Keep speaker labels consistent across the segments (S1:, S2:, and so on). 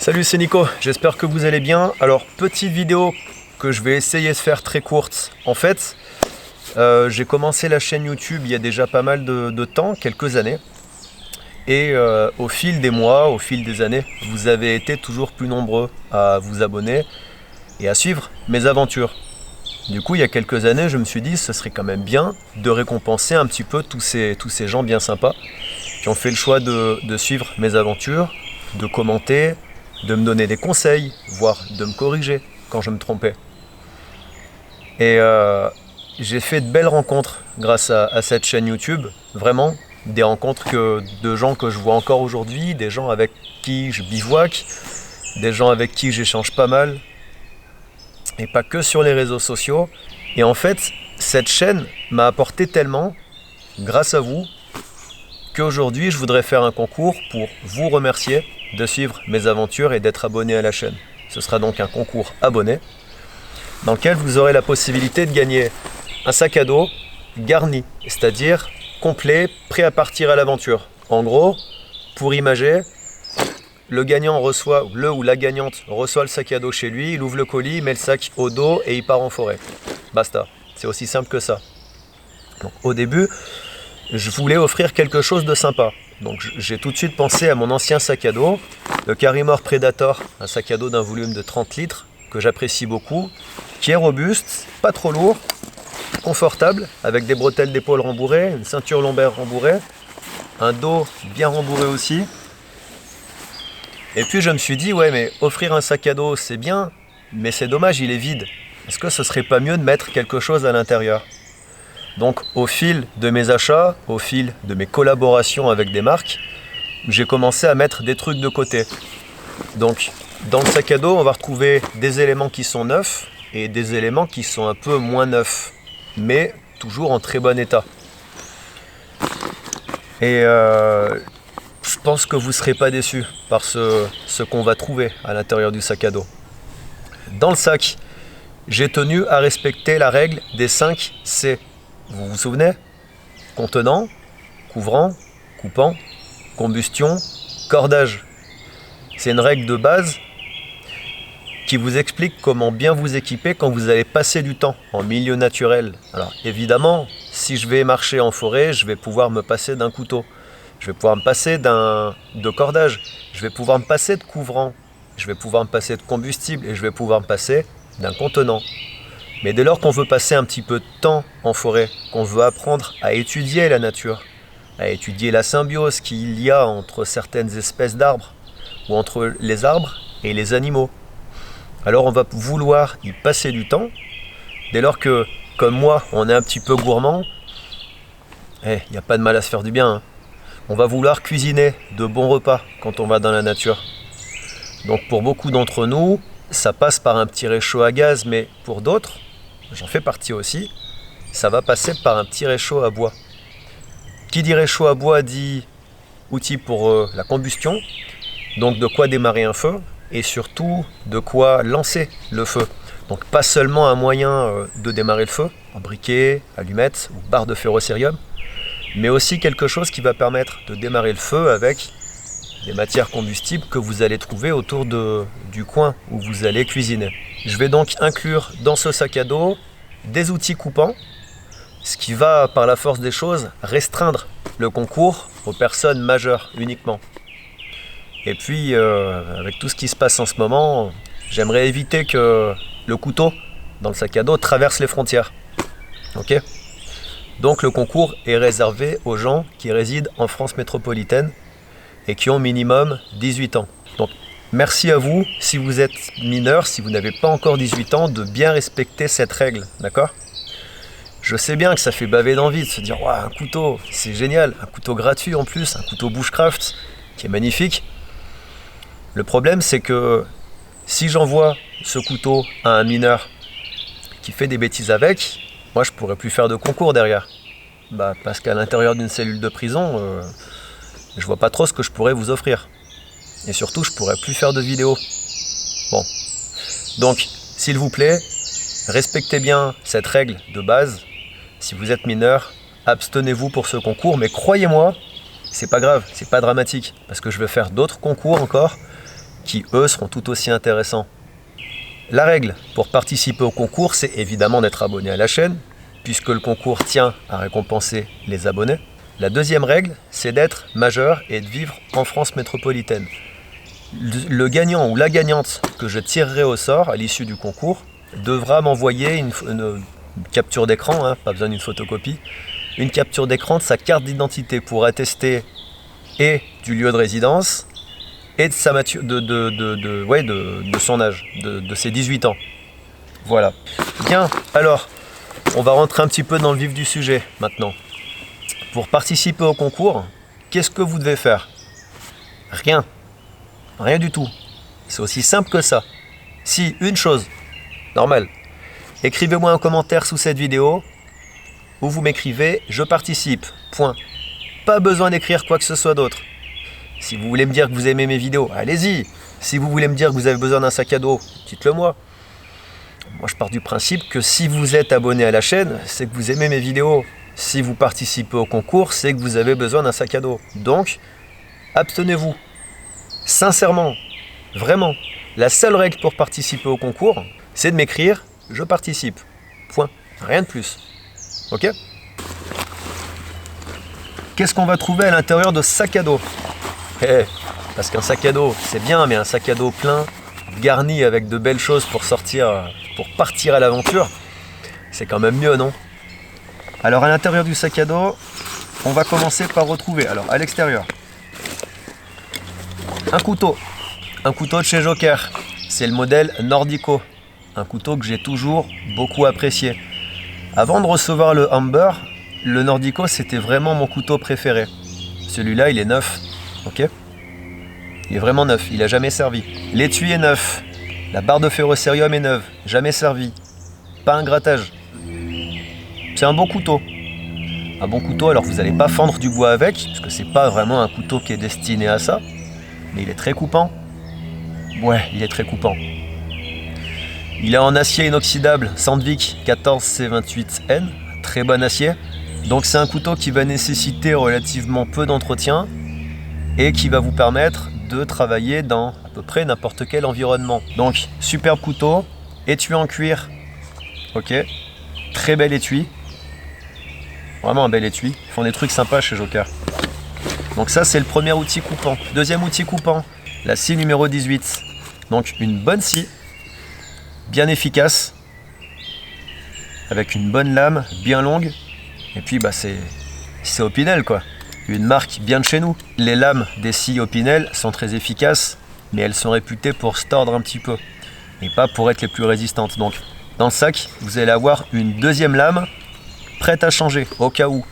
S1: Salut, c'est Nico, j'espère que vous allez bien. Alors, petite vidéo que je vais essayer de faire très courte. En fait, j'ai commencé la chaîne YouTube il y a déjà pas mal de temps, quelques années. Et au fil des mois, au fil des années, vous avez été toujours plus nombreux à vous abonner et à suivre mes aventures. Du coup, il y a quelques années, je me suis dit, ce serait quand même bien de récompenser un petit peu tous ces gens bien sympas qui ont fait le choix de suivre mes aventures, de commenter, de me donner des conseils, voire de me corriger quand je me trompais. Et j'ai fait de belles rencontres grâce à cette chaîne YouTube, vraiment, des rencontres de gens que je vois encore aujourd'hui, des gens avec qui je bivouaque, des gens avec qui j'échange pas mal, et pas que sur les réseaux sociaux. Et en fait, cette chaîne m'a apporté tellement, grâce à vous, qu'aujourd'hui je voudrais faire un concours pour vous remercier de suivre mes aventures et d'être abonné à la chaîne. Ce sera donc un concours abonné dans lequel vous aurez la possibilité de gagner un sac à dos garni, c'est-à-dire complet, prêt à partir à l'aventure. En gros, pour imager, le gagnant reçoit, le ou la gagnante reçoit le sac à dos chez lui, il ouvre le colis, met le sac au dos et il part en forêt. Basta, c'est aussi simple que ça. Donc, au début, je voulais offrir quelque chose de sympa. Donc j'ai tout de suite pensé à mon ancien sac à dos, le Carimor Predator, un sac à dos d'un volume de 30 litres que j'apprécie beaucoup, qui est robuste, pas trop lourd, confortable, avec des bretelles d'épaule rembourrées, une ceinture lombaire rembourrée, un dos bien rembourré aussi. Et puis je me suis dit, ouais, mais offrir un sac à dos c'est bien, mais c'est dommage, il est vide. Est-ce que ce serait pas mieux de mettre quelque chose à l'intérieur ? Donc au fil de mes achats, au fil de mes collaborations avec des marques, j'ai commencé à mettre des trucs de côté. Donc dans le sac à dos, on va retrouver des éléments qui sont neufs et des éléments qui sont un peu moins neufs, mais toujours en très bon état. Et je pense que vous ne serez pas déçus par ce qu'on va trouver à l'intérieur du sac à dos. Dans le sac, j'ai tenu à respecter la règle des 5 C. Vous vous souvenez ? Contenant, couvrant, coupant, combustion, cordage. C'est une règle de base qui vous explique comment bien vous équiper quand vous allez passer du temps en milieu naturel. Alors évidemment, si je vais marcher en forêt, je vais pouvoir me passer d'un couteau. Je vais pouvoir me passer de cordage. Je vais pouvoir me passer de couvrant. Je vais pouvoir me passer de combustible et je vais pouvoir me passer d'un contenant. Mais dès lors qu'on veut passer un petit peu de temps en forêt, qu'on veut apprendre à étudier la nature, à étudier la symbiose qu'il y a entre certaines espèces d'arbres, ou entre les arbres et les animaux, alors on va vouloir y passer du temps. Dès lors que, comme moi, on est un petit peu gourmand, il n'y a pas de mal à se faire du bien, hein. On va vouloir cuisiner de bons repas quand on va dans la nature. Donc pour beaucoup d'entre nous, ça passe par un petit réchaud à gaz, mais pour d'autres, j'en fais partie aussi, ça va passer par un petit réchaud à bois. Qui dit réchaud à bois dit outil pour la combustion, donc de quoi démarrer un feu et surtout de quoi lancer le feu. Donc pas seulement un moyen de démarrer le feu, en briquet, allumette ou barre de ferrocérium, mais aussi quelque chose qui va permettre de démarrer le feu avec des matières combustibles que vous allez trouver autour du coin où vous allez cuisiner. Je vais donc inclure dans ce sac à dos des outils coupants, ce qui va, par la force des choses, restreindre le concours aux personnes majeures uniquement. Et puis, avec tout ce qui se passe en ce moment, j'aimerais éviter que le couteau dans le sac à dos traverse les frontières. Ok ? Donc le concours est réservé aux gens qui résident en France métropolitaine et qui ont minimum 18 ans. Donc merci à vous, si vous êtes mineur, si vous n'avez pas encore 18 ans, de bien respecter cette règle, d'accord ? Je sais bien que ça fait baver d'envie de se dire « Waouh, un couteau, c'est génial, un couteau gratuit en plus, un couteau bushcraft qui est magnifique ». Le problème, c'est que si j'envoie ce couteau à un mineur qui fait des bêtises avec, moi je pourrais plus faire de concours derrière. Parce qu'à l'intérieur d'une cellule de prison, je vois pas trop ce que je pourrais vous offrir. Et surtout, je pourrais plus faire de vidéos. Bon. Donc, s'il vous plaît, respectez bien cette règle de base. Si vous êtes mineur, abstenez-vous pour ce concours. Mais croyez-moi, c'est pas grave, c'est pas dramatique. Parce que je vais faire d'autres concours encore. qui eux seront tout aussi intéressants. La règle pour participer au concours, c'est évidemment d'être abonné à la chaîne, puisque le concours tient à récompenser les abonnés. La deuxième règle, c'est d'être majeur et de vivre en France métropolitaine. Le gagnant ou la gagnante que je tirerai au sort à l'issue du concours devra m'envoyer une capture d'écran, hein, pas besoin d'une photocopie, une capture d'écran de sa carte d'identité pour attester et du lieu de résidence et de son âge, de ses 18 ans. Voilà. Bien, alors, on va rentrer un petit peu dans le vif du sujet maintenant. Pour participer au concours, qu'est-ce que vous devez faire? Rien. Rien du tout. C'est aussi simple que ça. Si, une chose, normal, écrivez-moi un commentaire sous cette vidéo où vous m'écrivez « Je participe », point. Pas besoin d'écrire quoi que ce soit d'autre. Si vous voulez me dire que vous aimez mes vidéos, allez-y. Si vous voulez me dire que vous avez besoin d'un sac à dos, dites-le moi. Moi, je pars du principe que si vous êtes abonné à la chaîne, c'est que vous aimez mes vidéos. Si vous participez au concours, c'est que vous avez besoin d'un sac à dos. Donc, abstenez-vous. Sincèrement, vraiment, la seule règle pour participer au concours, c'est de m'écrire « Je participe ». Point. Rien de plus. Ok? Qu'est-ce qu'on va trouver à l'intérieur de ce sac à dos? Parce qu'un sac à dos, c'est bien, mais un sac à dos plein, garni avec de belles choses pour sortir, pour partir à l'aventure, c'est quand même mieux, non? Alors à l'intérieur du sac à dos, on va commencer par retrouver, alors à l'extérieur, un couteau de chez Joker, c'est le modèle Nordico, un couteau que j'ai toujours beaucoup apprécié. Avant de recevoir le Humber, le Nordico c'était vraiment mon couteau préféré. Celui-là il est neuf, ok? Il est vraiment neuf, il n'a jamais servi. L'étui est neuf, la barre de ferrocérium est neuve, jamais servi. Pas un grattage. C'est un bon couteau. Un bon couteau, alors vous n'allez pas fendre du bois avec, parce que c'est pas vraiment un couteau qui est destiné à ça. Mais il est très coupant. Ouais, il est très coupant. Il est en acier inoxydable Sandvik 14C28N, très bon acier. Donc c'est un couteau qui va nécessiter relativement peu d'entretien et qui va vous permettre de travailler dans à peu près n'importe quel environnement. Donc superbe couteau, étui en cuir, ok, très bel étui, vraiment un bel étui, ils font des trucs sympas chez Joker. Donc ça c'est le premier outil coupant. Deuxième outil coupant, la scie numéro 18, donc une bonne scie, bien efficace, avec une bonne lame, bien longue, et puis bah c'est Opinel quoi. Une marque bien de chez nous. Les lames des scies Opinel sont très efficaces, mais elles sont réputées pour se tordre un petit peu, et pas pour être les plus résistantes. Donc, dans le sac, vous allez avoir une deuxième lame prête à changer, au cas où.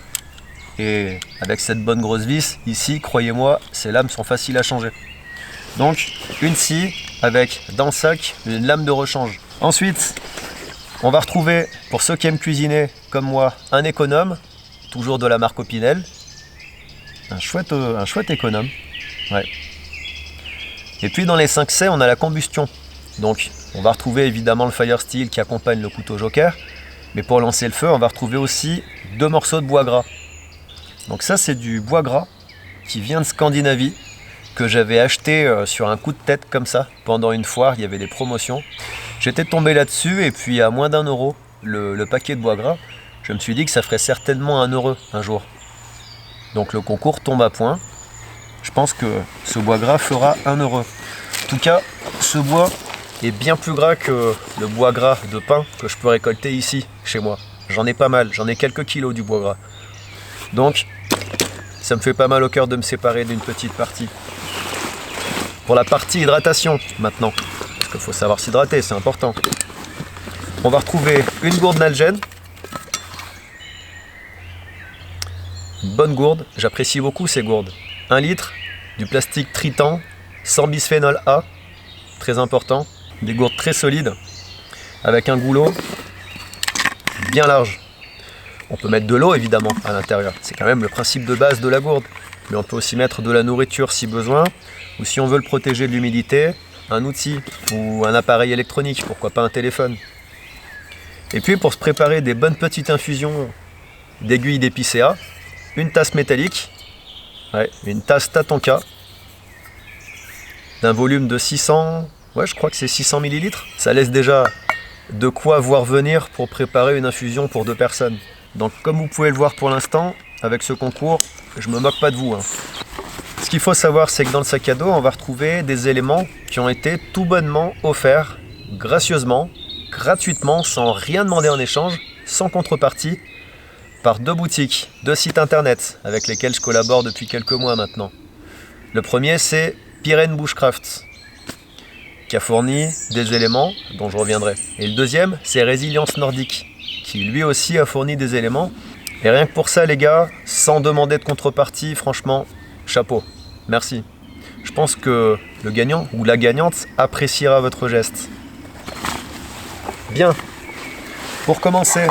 S1: Et avec cette bonne grosse vis, ici, croyez-moi, ces lames sont faciles à changer. Donc, une scie avec, dans le sac, une lame de rechange. Ensuite, on va retrouver, pour ceux qui aiment cuisiner, comme moi, un économe, toujours de la marque Opinel. Un chouette économe. Ouais. Et puis dans les 5C, on a la combustion. Donc on va retrouver évidemment le Fire Steel qui accompagne le couteau Joker. Mais pour lancer le feu, on va retrouver aussi 2 morceaux de bois gras. Donc ça c'est du bois gras qui vient de Scandinavie, que j'avais acheté sur un coup de tête comme ça. Pendant une foire, il y avait des promotions. J'étais tombé là-dessus et puis à moins d'1 euro le paquet de bois gras, je me suis dit que ça ferait certainement 1 euro un jour. Donc le concours tombe à point. Je pense que ce bois gras fera 1 euro. En tout cas, ce bois est bien plus gras que le bois gras de pin que je peux récolter ici, chez moi. J'en ai pas mal, j'en ai quelques kilos du bois gras. Donc, ça me fait pas mal au cœur de me séparer d'une petite partie. Pour la partie hydratation, maintenant, parce qu'il faut savoir s'hydrater, c'est important. On va retrouver une gourde Nalgene. Une bonne gourde, j'apprécie beaucoup ces gourdes. 1 litre, du plastique Tritan, sans bisphénol A, très important. Des gourdes très solides, avec un goulot bien large. On peut mettre de l'eau évidemment à l'intérieur, c'est quand même le principe de base de la gourde. Mais on peut aussi mettre de la nourriture si besoin, ou si on veut le protéger de l'humidité, un outil ou un appareil électronique, pourquoi pas un téléphone. Et puis pour se préparer des bonnes petites infusions d'aiguilles d'épicéa, une tasse métallique, ouais, une tasse Tatanka, d'un volume de 600, ouais je crois que c'est 600 millilitres. Ça laisse déjà de quoi voir venir pour préparer une infusion pour 2 personnes. Donc comme vous pouvez le voir pour l'instant, avec ce concours, je me moque pas de vous. Ce qu'il faut savoir, c'est que dans le sac à dos, on va retrouver des éléments qui ont été tout bonnement offerts, gracieusement, gratuitement, sans rien demander en échange, sans contrepartie, par 2 boutiques, 2 sites internet avec lesquels je collabore depuis quelques mois maintenant. Le premier, c'est Pyren Bushcraft, qui a fourni des éléments dont je reviendrai. Et le deuxième, c'est Résilience Nordique, qui lui aussi a fourni des éléments. Et rien que pour ça, les gars, sans demander de contrepartie, franchement, chapeau, merci. Je pense que le gagnant ou la gagnante appréciera votre geste. Bien, pour commencer,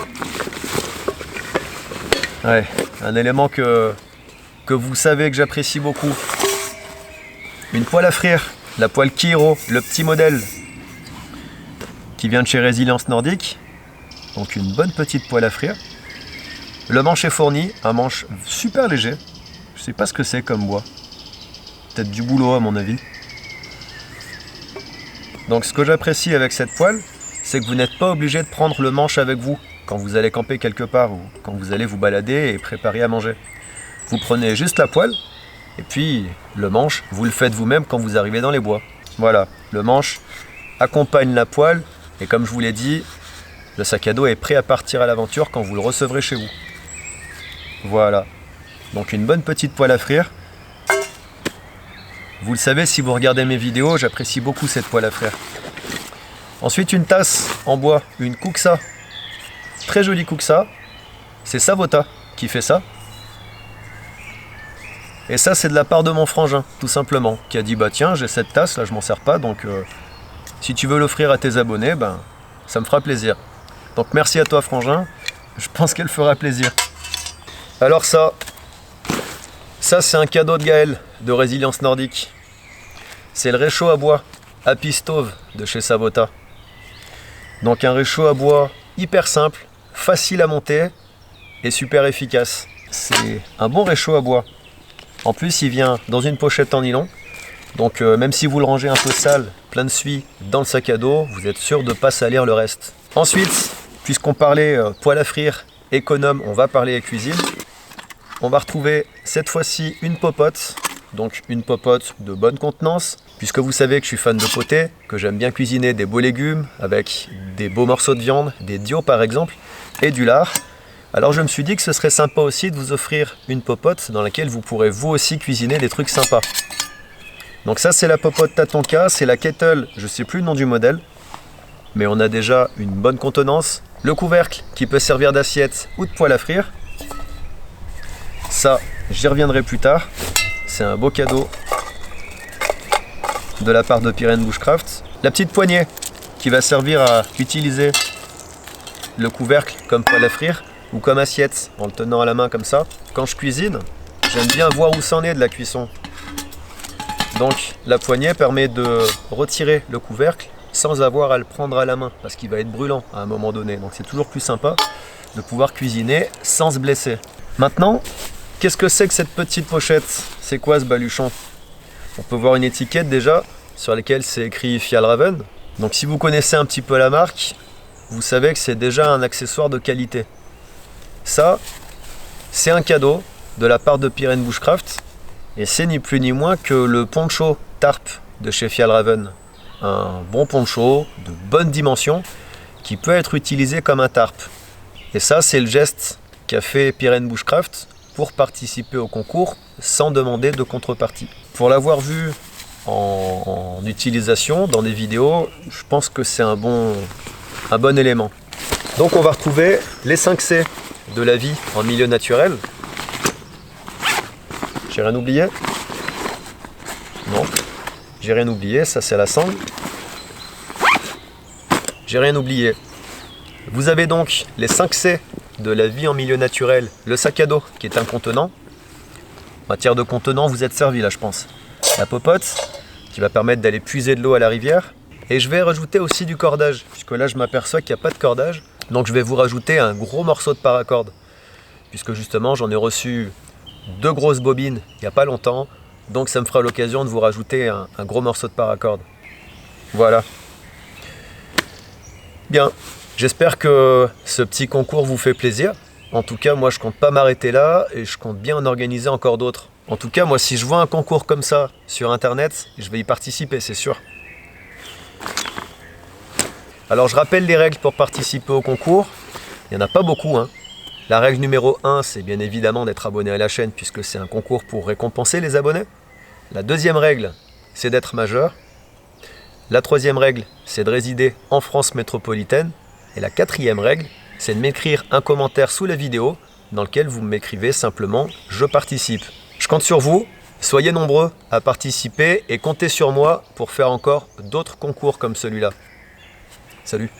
S1: ouais, un élément que vous savez que j'apprécie beaucoup. Une poêle à frire, la poêle Kiro, le petit modèle qui vient de chez Résilience Nordique. Donc une bonne petite poêle à frire. Le manche est fourni, un manche super léger. Je sais pas ce que c'est comme bois. Peut-être du boulot à mon avis. Donc ce que j'apprécie avec cette poêle, c'est que vous n'êtes pas obligé de prendre le manche avec vous quand vous allez camper quelque part ou quand vous allez vous balader et préparer à manger. Vous prenez juste la poêle et puis le manche, vous le faites vous-même quand vous arrivez dans les bois. Voilà, le manche accompagne la poêle et comme je vous l'ai dit, le sac à dos est prêt à partir à l'aventure quand vous le recevrez chez vous. Voilà, donc une bonne petite poêle à frire. Vous le savez, si vous regardez mes vidéos, j'apprécie beaucoup cette poêle à frire. Ensuite, une tasse en bois, une Kuxa. Très jolie Kuxa. C'est Savota qui fait ça. Et ça, c'est de la part de mon frangin, tout simplement, qui a dit bah tiens, j'ai cette tasse, là je m'en sers pas, donc si tu veux l'offrir à tes abonnés, ben ça me fera plaisir. Donc merci à toi frangin, je pense qu'elle fera plaisir. Alors ça c'est un cadeau de Gaël de Résilience Nordique. C'est le réchaud à bois Happy Stove de chez Savota. Donc un réchaud à bois hyper simple, facile à monter et super efficace. C'est un bon réchaud à bois. En plus il vient dans une pochette en nylon. Donc même si vous le rangez un peu sale, plein de suie dans le sac à dos, vous êtes sûr de ne pas salir le reste. Ensuite, puisqu'on parlait poêle à frire, économe, on va parler cuisine. On va retrouver cette fois-ci une popote, donc une popote de bonne contenance, puisque vous savez que je suis fan de poté, que j'aime bien cuisiner des beaux légumes avec des beaux morceaux de viande, des dios par exemple, et du lard. Alors je me suis dit que ce serait sympa aussi de vous offrir une popote dans laquelle vous pourrez vous aussi cuisiner des trucs sympas. Donc ça c'est la popote Tatonka, c'est la kettle, je sais plus le nom du modèle, mais on a déjà une bonne contenance. Le couvercle qui peut servir d'assiette ou de poêle à frire. Ça, j'y reviendrai plus tard. C'est un beau cadeau de la part de Pyren Bushcraft. La petite poignée qui va servir à utiliser le couvercle comme poêle à frire ou comme assiette en le tenant à la main comme ça. Quand je cuisine, j'aime bien voir où c'en est de la cuisson. Donc la poignée permet de retirer le couvercle sans avoir à le prendre à la main parce qu'il va être brûlant à un moment donné. Donc c'est toujours plus sympa de pouvoir cuisiner sans se blesser. Maintenant, qu'est-ce que c'est que cette petite pochette? C'est quoi ce baluchon? On peut voir une étiquette déjà sur laquelle c'est écrit Fjällräven. Donc si vous connaissez un petit peu la marque, vous savez que c'est déjà un accessoire de qualité. Ça, c'est un cadeau de la part de Pyren Bushcraft et c'est ni plus ni moins que le poncho tarp de chez Fjällräven. Un bon poncho de bonne dimension qui peut être utilisé comme un tarp. Et ça, c'est le geste qu'a fait Pyren Bushcraft pour participer au concours sans demander de contrepartie. Pour l'avoir vu en utilisation dans des vidéos, je pense que c'est un bon élément. Donc on va retrouver les 5 C de la vie en milieu naturel. J'ai rien oublié? Non, j'ai rien oublié, ça c'est la sangle. J'ai rien oublié. Vous avez donc les 5 C de la vie en milieu naturel, le sac à dos qui est un contenant. En matière de contenant, vous êtes servi là je pense. La popote qui va permettre d'aller puiser de l'eau à la rivière. Et je vais rajouter aussi du cordage, puisque là je m'aperçois qu'il n'y a pas de cordage. Donc je vais vous rajouter un gros morceau de paracorde, puisque justement j'en ai reçu 2 grosses bobines il n'y a pas longtemps. Donc ça me fera l'occasion de vous rajouter un gros morceau de paracorde. Voilà. Bien, j'espère que ce petit concours vous fait plaisir. En tout cas, moi je compte pas m'arrêter là et je compte bien en organiser encore d'autres. En tout cas, moi si je vois un concours comme ça sur internet, je vais y participer, c'est sûr. Alors je rappelle les règles pour participer au concours. Il n'y en a pas beaucoup, hein. La règle numéro 1, c'est bien évidemment d'être abonné à la chaîne puisque c'est un concours pour récompenser les abonnés. La deuxième règle, c'est d'être majeur. La troisième règle, c'est de résider en France métropolitaine. Et la quatrième règle, c'est de m'écrire un commentaire sous la vidéo dans lequel vous m'écrivez simplement « Je participe ». Je compte sur vous, soyez nombreux à participer et comptez sur moi pour faire encore d'autres concours comme celui-là. Salut!